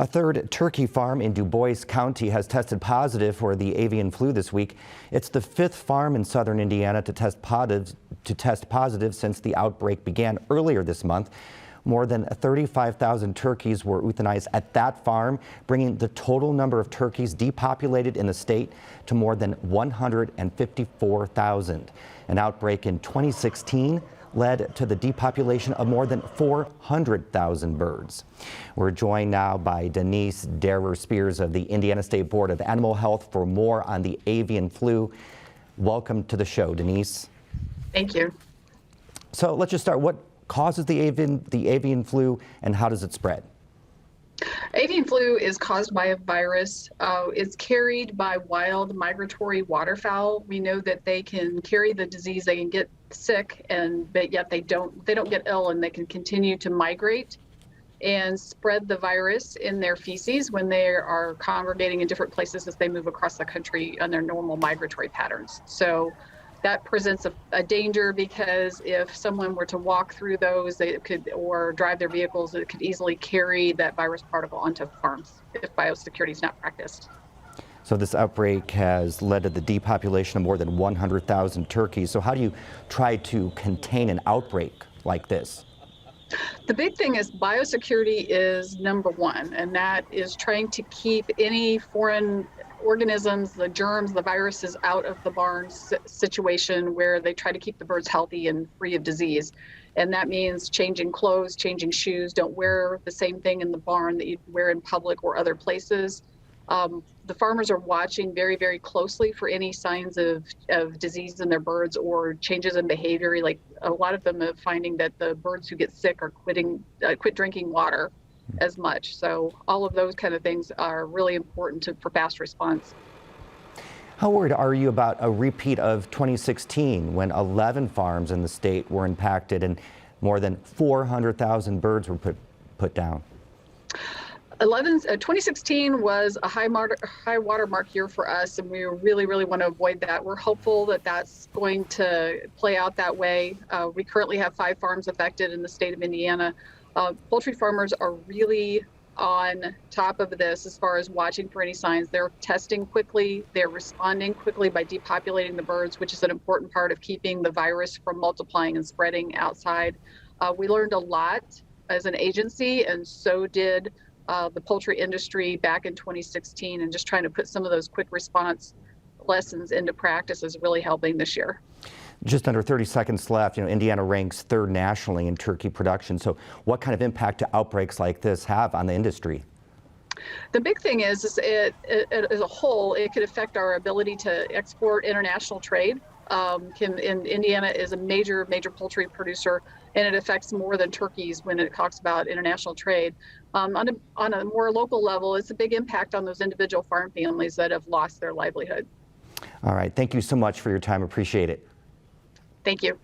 A third turkey farm in Du Bois County has tested positive for the avian flu this week. It's the fifth farm in southern Indiana to test positive since the outbreak began earlier this month. More than 35,000 turkeys were euthanized at that farm, bringing the total number of turkeys depopulated in the state to more than 154,000. An outbreak in 2016 led to the depopulation of more than 400,000 birds. We're joined now by Denise Darer-Spears of the Indiana State Board of Animal Health for more on the avian flu. Welcome to the show, Denise. Thank you. So let's just start. What causes the avian flu and how does it spread? Avian flu is caused by a virus. It's carried by wild migratory waterfowl. We know that they can carry the disease, they can get sick, but yet they don't get ill, and they can continue to migrate and spread the virus in their feces when they are congregating in different places as they move across the country on their normal migratory patterns. So that presents a danger, because if someone were to walk through those, they could, or drive their vehicles, it could easily carry that virus particle onto farms if biosecurity is not practiced. So this outbreak has led to the depopulation of more than 100,000 turkeys. So how do you try to contain an outbreak like this? The big thing is biosecurity is number one, and that is trying to keep any foreign organisms, the germs, the viruses out of the barn situation, where they try to keep the birds healthy and free of disease. And that means changing clothes, changing shoes. Don't wear the same thing in the barn that you wear in public or other places. The farmers are watching very, very closely for any signs of disease in their birds or changes in behavior. Like, a lot of them are finding that the birds who get sick are quit drinking water as much. So all of those kind of things are really important for fast response. How worried are you about a repeat of 2016, when 11 farms in the state were impacted and more than 400,000 birds were put down? 2016 was a high watermark year for us, and we really want to avoid that. We're hopeful that that's going to play out that way. We currently have 5 farms affected in the state of Indiana. Poultry farmers are really on top of this as far as watching for any signs. They're testing quickly, they're responding quickly by depopulating the birds, which is an important part of keeping the virus from multiplying and spreading outside. We learned a lot as an agency, and so did the poultry industry back in 2016, and just trying to put some of those quick response lessons into practice is really helping this year. Just under 30 seconds left. Indiana ranks 3rd nationally in turkey production. So what kind of impact do outbreaks like this have on the industry? The big thing is it as a whole, it could affect our ability to export international trade. Indiana is a major poultry producer, and it affects more than turkeys when it talks about international trade. On a more local level, it's a big impact on those individual farm families that have lost their livelihood. All right. Thank you so much for your time. Appreciate it. Thank you.